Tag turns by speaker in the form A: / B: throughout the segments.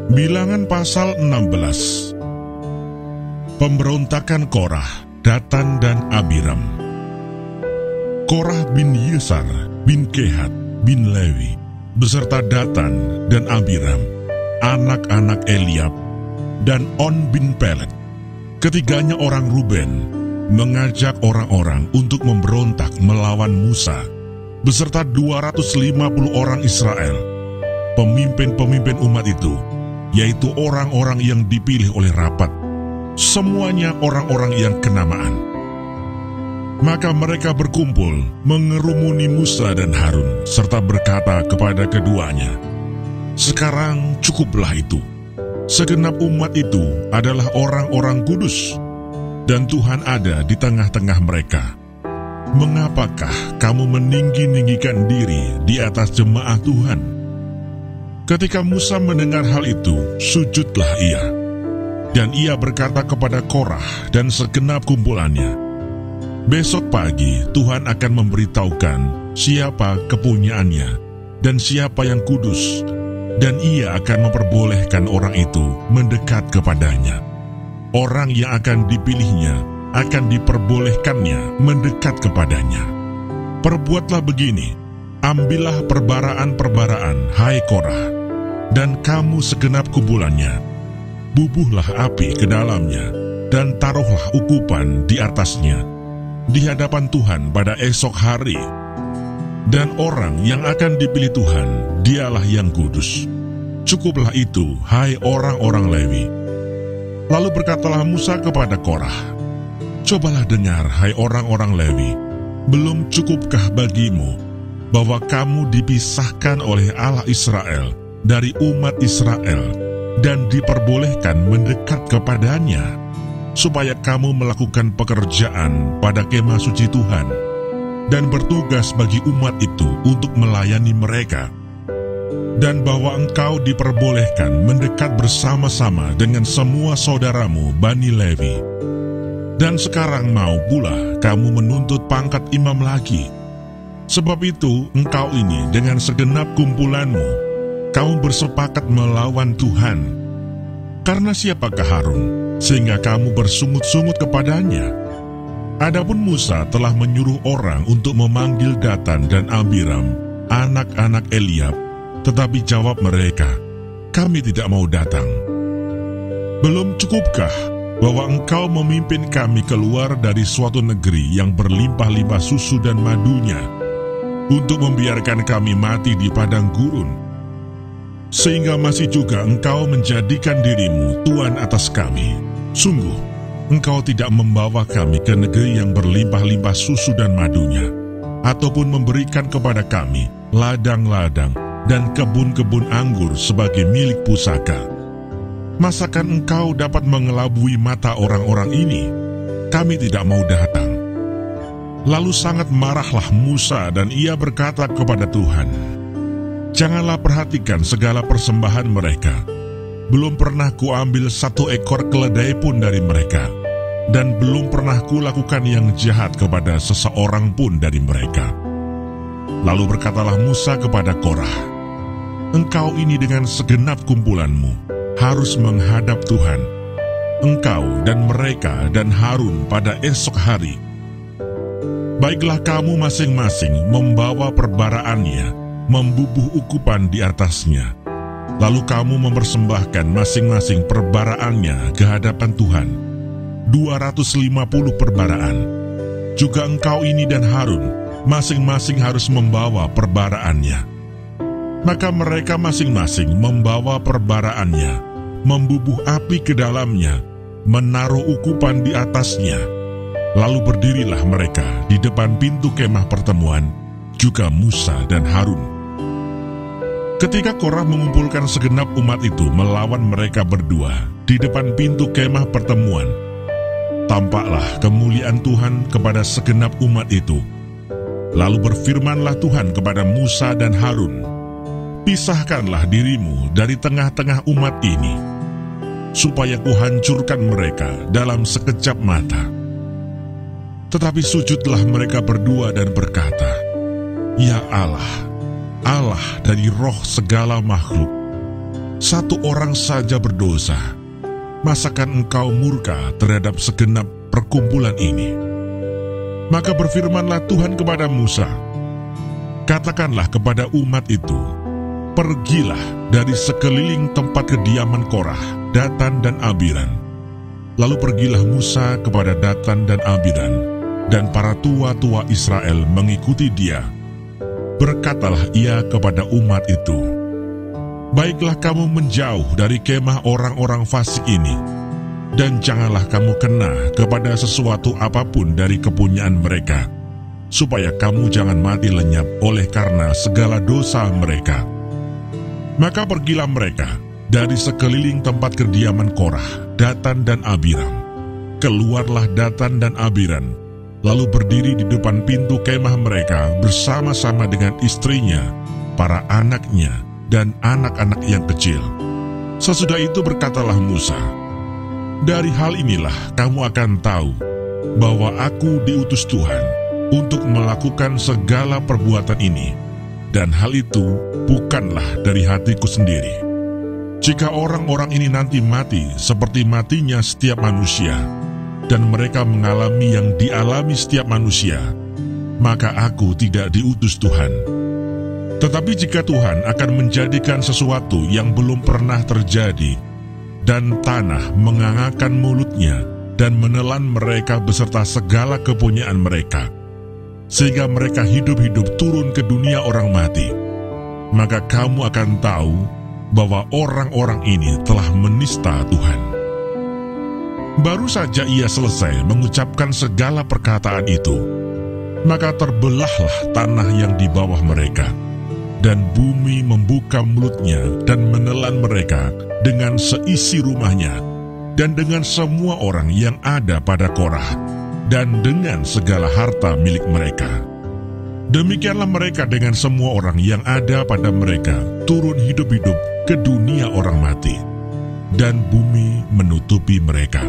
A: Bilangan pasal 16. Pemberontakan Korah, Datan dan Abiram. Korah bin Yesar bin Kehat bin Lewi beserta Datan dan Abiram, anak-anak Eliab, dan On bin Pelet, ketiganya orang Ruben, mengajak orang-orang untuk memberontak melawan Musa beserta 250 orang Israel, pemimpin-pemimpin umat itu, yaitu orang-orang yang dipilih oleh rapat, semuanya orang-orang yang kenamaan. Maka mereka berkumpul mengerumuni Musa dan Harun, serta berkata kepada keduanya, "Sekarang cukuplah itu. Segenap umat itu adalah orang-orang kudus, dan Tuhan ada di tengah-tengah mereka. Mengapakah kamu meninggi-ninggikan diri di atas jemaah Tuhan?" Ketika Musa mendengar hal itu, sujudlah ia. Dan ia berkata kepada Korah dan segenap kumpulannya, "Besok pagi Tuhan akan memberitahukan siapa kepunyaannya dan siapa yang kudus, dan ia akan memperbolehkan orang itu mendekat kepadanya. Orang yang akan dipilihnya akan diperbolehkannya mendekat kepadanya. Perbuatlah begini, ambillah perbaraan-perbaraan, hai Korah, dan kamu segenap kumpulannya. Bubuhlah api ke dalamnya, dan taruhlah ukupan di atasnya, di hadapan Tuhan pada esok hari. Dan orang yang akan dipilih Tuhan, dialah yang kudus. Cukuplah itu, hai orang-orang Lewi." Lalu berkatalah Musa kepada Korah, "Cobalah dengar, hai orang-orang Lewi, belum cukupkah bagimu bahwa kamu dipisahkan oleh Allah Israel dari umat Israel dan diperbolehkan mendekat kepadanya, supaya kamu melakukan pekerjaan pada kemah suci Tuhan dan bertugas bagi umat itu untuk melayani mereka, dan bahwa engkau diperbolehkan mendekat bersama-sama dengan semua saudaramu Bani Lewi. Dan sekarang mau pula kamu menuntut pangkat imam lagi. Sebab itu engkau ini dengan segenap kumpulanmu, kamu bersepakat melawan Tuhan. Karena siapakah Harun, sehingga kamu bersungut-sungut kepadanya?" Adapun Musa telah menyuruh orang untuk memanggil Datan dan Abiram, anak-anak Eliab, tetapi jawab mereka, "Kami tidak mau datang." "Belum cukupkah bahwa engkau memimpin kami keluar dari suatu negeri yang berlimpah-limpah susu dan madunya, untuk membiarkan kami mati di padang gurun? Sehingga masih juga engkau menjadikan dirimu tuan atas kami. Sungguh, engkau tidak membawa kami ke negeri yang berlimpah-limpah susu dan madunya, ataupun memberikan kepada kami ladang-ladang dan kebun-kebun anggur sebagai milik pusaka. Masakan engkau dapat mengelabui mata orang-orang ini? Kami tidak mau datang." Lalu sangat marahlah Musa dan ia berkata kepada Tuhan, "Janganlah perhatikan segala persembahan mereka. Belum pernah kuambil satu ekor keledai pun dari mereka, dan belum pernah kulakukan yang jahat kepada seseorang pun dari mereka." Lalu berkatalah Musa kepada Korah, "Engkau ini dengan segenap kumpulanmu harus menghadap Tuhan, engkau dan mereka dan Harun pada esok hari. Baiklah kamu masing-masing membawa perbaraannya, membubuh ukupan di atasnya. Lalu kamu mempersembahkan masing-masing perbaraannya ke hadapan Tuhan, 250 perbaraan. Juga engkau ini dan Harun, masing-masing harus membawa perbaraannya." Maka mereka masing-masing membawa perbaraannya, membubuh api ke dalamnya, menaruh ukupan di atasnya. Lalu berdirilah mereka di depan pintu kemah pertemuan, juga Musa dan Harun. Ketika Korah mengumpulkan segenap umat itu melawan mereka berdua di depan pintu kemah pertemuan, tampaklah kemuliaan Tuhan kepada segenap umat itu. Lalu berfirmanlah Tuhan kepada Musa dan Harun, "Pisahkanlah dirimu dari tengah-tengah umat ini, supaya kuhancurkan mereka dalam sekejap mata." Tetapi sujudlah mereka berdua dan berkata, "Ya Allah, Allah dari roh segala makhluk, satu orang saja berdosa, masakan engkau murka terhadap segenap perkumpulan ini? Maka berfirmanlah Tuhan kepada Musa, katakanlah kepada umat itu, pergilah dari sekeliling tempat kediaman Korah, Datan dan Abiram. Lalu pergilah Musa kepada Datan dan Abiram, dan para tua-tua Israel mengikuti dia. Berkatalah ia kepada umat itu, baiklah kamu menjauh dari kemah orang-orang fasik ini, dan janganlah kamu kena kepada sesuatu apapun dari kepunyaan mereka, supaya kamu jangan mati lenyap oleh karena segala dosa mereka. Maka pergilah mereka dari sekeliling tempat kediaman Korah, Datan dan Abiram. Keluarlah Datan dan Abiram, lalu berdiri di depan pintu kemah mereka bersama-sama dengan istrinya, para anaknya, dan anak-anak yang kecil. Sesudah itu berkatalah Musa, dari hal inilah kamu akan tahu bahwa aku diutus Tuhan untuk melakukan segala perbuatan ini, dan hal itu bukanlah dari hatiku sendiri. Jika orang-orang ini nanti mati seperti matinya setiap manusia, dan mereka mengalami yang dialami setiap manusia, maka aku tidak diutus Tuhan. Tetapi jika Tuhan akan menjadikan sesuatu yang belum pernah terjadi, dan tanah mengangakkan mulutnya dan menelan mereka beserta segala kepunyaan mereka, sehingga mereka hidup-hidup turun ke dunia orang mati, maka kamu akan tahu bahwa orang-orang ini telah menista Tuhan. Baru saja ia selesai mengucapkan segala perkataan itu, maka terbelahlah tanah yang di bawah mereka, dan bumi membuka mulutnya dan menelan mereka dengan seisi rumahnya, dan dengan semua orang yang ada pada Korah, dan dengan segala harta milik mereka. Demikianlah mereka dengan semua orang yang ada pada mereka turun hidup-hidup ke dunia orang mati, dan bumi menutupi mereka,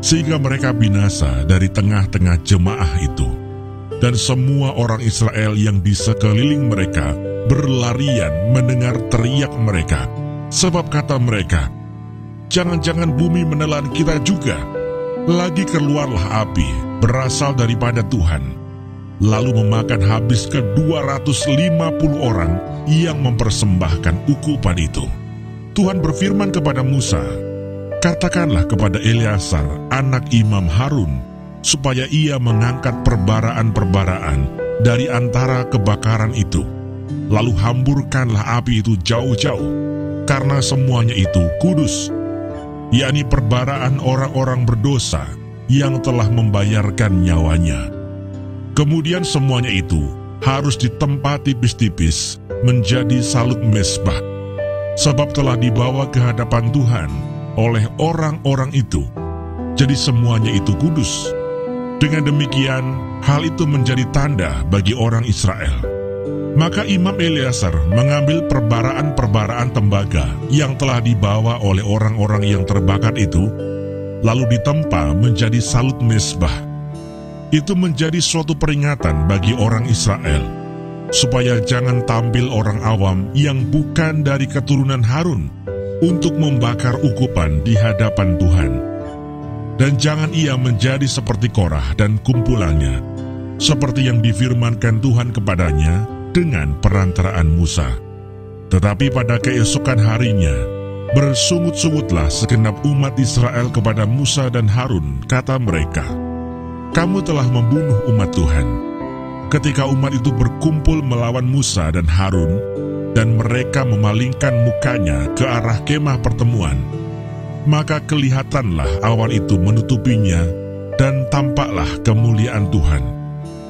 A: sehingga mereka binasa dari tengah-tengah jemaah itu. Dan semua orang Israel yang di sekeliling mereka berlarian mendengar teriak mereka, sebab kata mereka, jangan-jangan bumi menelan kita juga. Lagi keluarlah api berasal daripada Tuhan, lalu memakan habis ke 250 orang yang mempersembahkan ukupan itu. Tuhan berfirman kepada Musa, katakanlah kepada Eleazar, anak Imam Harun, supaya ia mengangkat perbaraan-perbaraan dari antara kebakaran itu. Lalu hamburkanlah api itu jauh-jauh, karena semuanya itu kudus, yakni perbaraan orang-orang berdosa yang telah membayarkan nyawanya. Kemudian semuanya itu harus ditempa tipis-tipis menjadi salut mezbah, sebab telah dibawa ke hadapan Tuhan oleh orang-orang itu. Jadi semuanya itu kudus. Dengan demikian, hal itu menjadi tanda bagi orang Israel. Maka Imam Eleazar mengambil perbaraan-perbaraan tembaga yang telah dibawa oleh orang-orang yang terbakar itu, lalu ditempa menjadi salut mezbah. Itu menjadi suatu peringatan bagi orang Israel, supaya jangan tampil orang awam yang bukan dari keturunan Harun untuk membakar ukupan di hadapan Tuhan. Dan jangan ia menjadi seperti Korah dan kumpulannya, seperti yang difirmankan Tuhan kepadanya dengan perantaraan Musa. Tetapi pada keesokan harinya, bersungut-sungutlah segenap umat Israel kepada Musa dan Harun, kata mereka, kamu telah membunuh umat Tuhan. Ketika umat itu berkumpul melawan Musa dan Harun, dan mereka memalingkan mukanya ke arah kemah pertemuan, maka kelihatanlah awan itu menutupinya, dan tampaklah kemuliaan Tuhan.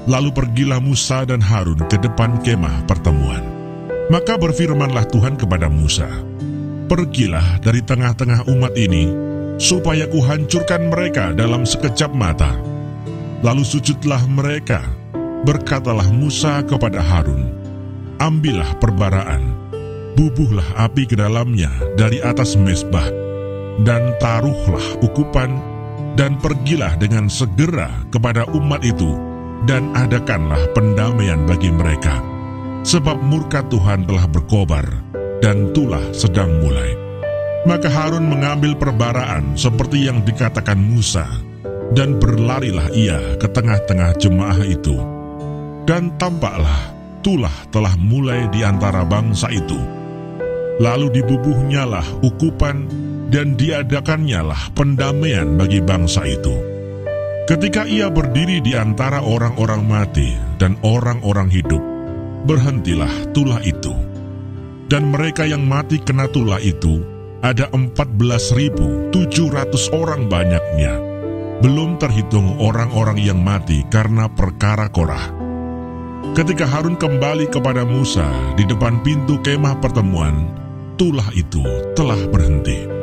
A: Lalu pergilah Musa dan Harun ke depan kemah pertemuan. Maka berfirmanlah Tuhan kepada Musa, pergilah dari tengah-tengah umat ini, supaya kuhancurkan mereka dalam sekejap mata. Lalu sujudlah mereka. Berkatalah Musa kepada Harun, ambillah perbaraan, bubuhlah api ke dalamnya dari atas mezbah, dan taruhlah ukupan, dan pergilah dengan segera kepada umat itu, dan adakanlah pendamaian bagi mereka, sebab murka Tuhan telah berkobar, dan tulah sedang mulai. Maka Harun mengambil perbaraan seperti yang dikatakan Musa, dan berlarilah ia ke tengah-tengah jemaah itu. Dan tampaklah tulah telah mulai di antara bangsa itu. Lalu dibubuhnyalah ukupan, dan diadakannyalah pendamaian bagi bangsa itu. Ketika ia berdiri di antara orang-orang mati dan orang-orang hidup, berhentilah tulah itu. Dan mereka yang mati kena tulah itu ada 14.700 orang banyaknya, belum terhitung orang-orang yang mati karena perkara Korah. Ketika Harun kembali kepada Musa di depan pintu kemah pertemuan, tulah itu telah berhenti.